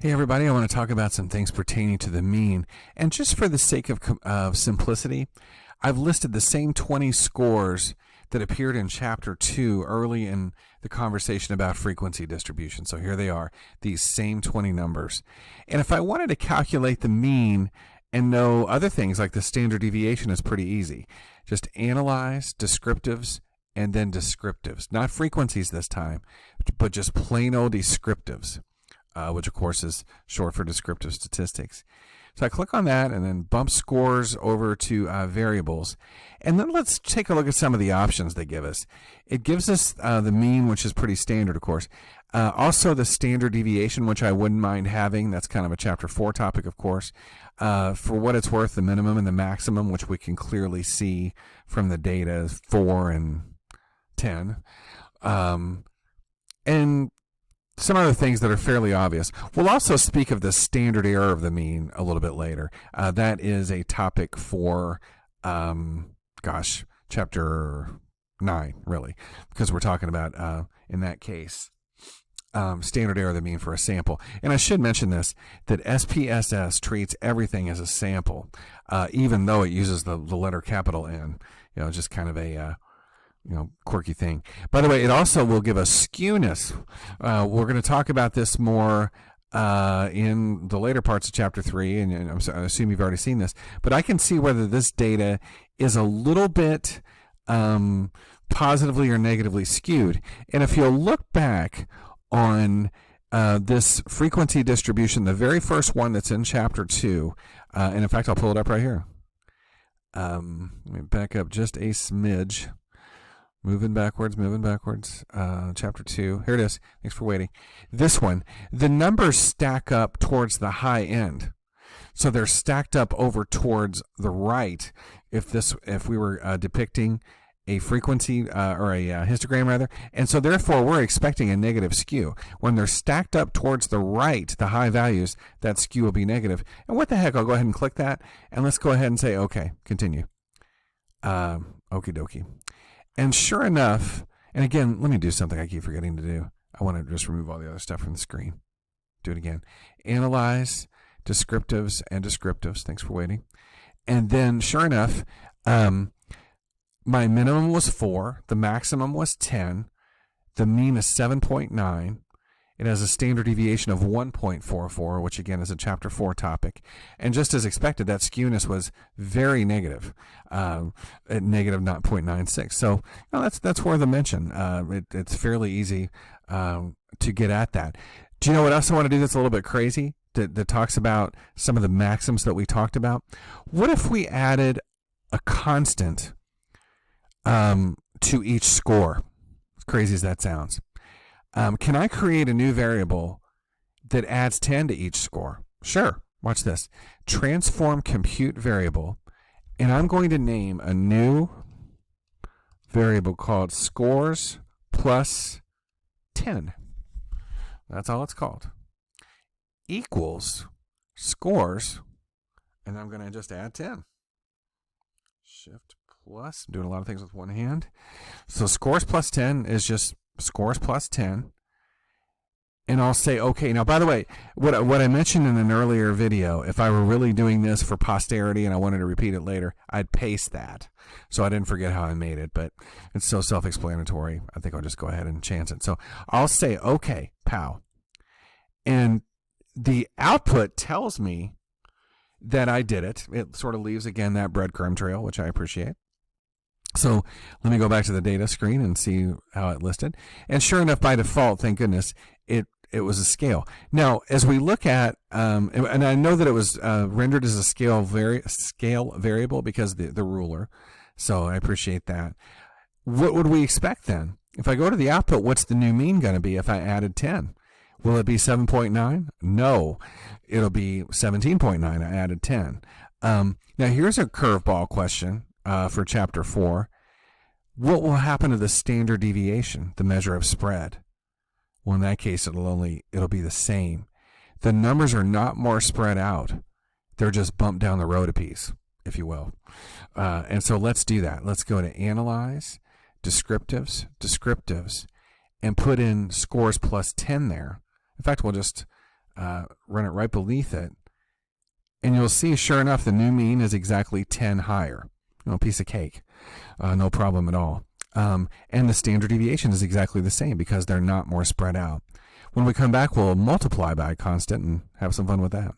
Hey everybody, I want to talk about some things pertaining to the mean. And just for the sake of simplicity, I've listed the same 20 scores that appeared in Chapter 2 early in the conversation about frequency distribution. So here they are, these same 20 numbers. And if I wanted to calculate the mean and know other things like the standard deviation, is pretty easy. Just analyze descriptives and then descriptives. Not frequencies this time, but just plain old descriptives. Which of course is short for descriptive statistics. So I click on that and then bump scores over to variables. And then let's take a look at some of the options they give us. It gives us the mean, which is pretty standard, of course. Also the standard deviation, which I wouldn't mind having. That's kind of a Chapter 4 topic, of course. For what it's worth, the minimum and the maximum, which we can clearly see from the data, is 4 and 10. And some other things that are fairly obvious. We'll also speak of the standard error of the mean a little bit later. That is a topic for, Chapter 9, really, because we're talking about, in that case, standard error of the mean for a sample. And I should mention this, that SPSS treats everything as a sample, even though it uses the letter capital N. Just kind of a quirky thing. By the way, it also will give us skewness. We're going to talk about this more in the later parts of Chapter 3, and I assume you've already seen this, but I can see whether this data is a little bit positively or negatively skewed. And if you'll look back on this frequency distribution, the very first one that's in Chapter 2, and in fact, I'll pull it up right here. Let me back up just a smidge. Moving backwards. Chapter 2. Here it is. Thanks for waiting. This one, the numbers stack up towards the high end. So they're stacked up over towards the right. If we were depicting a frequency or a histogram rather, and so therefore we're expecting a negative skew. When they're stacked up towards the right, the high values, that skew will be negative. And what the heck? I'll go ahead and click that, and let's go ahead and say okay. Continue. Okie dokie. And sure enough, and again, let me do something I keep forgetting to do. I want to just remove all the other stuff from the screen. Do it again. Analyze, descriptives, and descriptives. Thanks for waiting. And then, sure enough, my minimum was 4. The maximum was 10. The mean is 7.9. It has a standard deviation of 1.44, which again is a Chapter 4 topic. And just as expected, that skewness was very negative, at negative 0.96. So that's worth a mention. It's fairly easy to get at that. Do you know what else I want to do that's a little bit crazy, that talks about some of the maxims that we talked about? What if we added a constant to each score? As crazy as that sounds. Can I create a new variable that adds 10 to each score? Sure. Watch this. Transform compute variable, and I'm going to name a new variable called scores plus 10. That's all it's called. Equals scores, and I'm going to just add 10. Shift plus. I'm doing a lot of things with one hand. So scores plus 10 is just scores plus 10, and I'll say okay. Now, by the way, what I mentioned in an earlier video, if I were really doing this for posterity and I wanted to repeat it later, I'd paste that, so I didn't forget how I made it, but it's so self-explanatory, I think I'll just go ahead and chance it. So I'll say okay, pow, and the output tells me that I did it. It sort of leaves, again, that breadcrumb trail, which I appreciate. So let me go back to the data screen and see how it listed. And sure enough, by default, thank goodness, it was a scale. Now, as we look at, and I know that it was rendered as a scale variable because the ruler, so I appreciate that. What would we expect then? If I go to the output, what's the new mean going to be if I added 10? Will it be 7.9? No, it'll be 17.9. I added 10. Now, here's a curveball question. For Chapter 4, what will happen to the standard deviation, the measure of spread? Well, in that case, it'll be the same. The numbers are not more spread out; they're just bumped down the road a piece, if you will. And so let's do that. Let's go to Analyze, Descriptives, and put in scores plus 10 there. In fact, we'll just run it right beneath it, and you'll see, sure enough, the new mean is exactly 10 higher. Piece of cake. No problem at all. And the standard deviation is exactly the same because they're not more spread out. When we come back, we'll multiply by a constant and have some fun with that.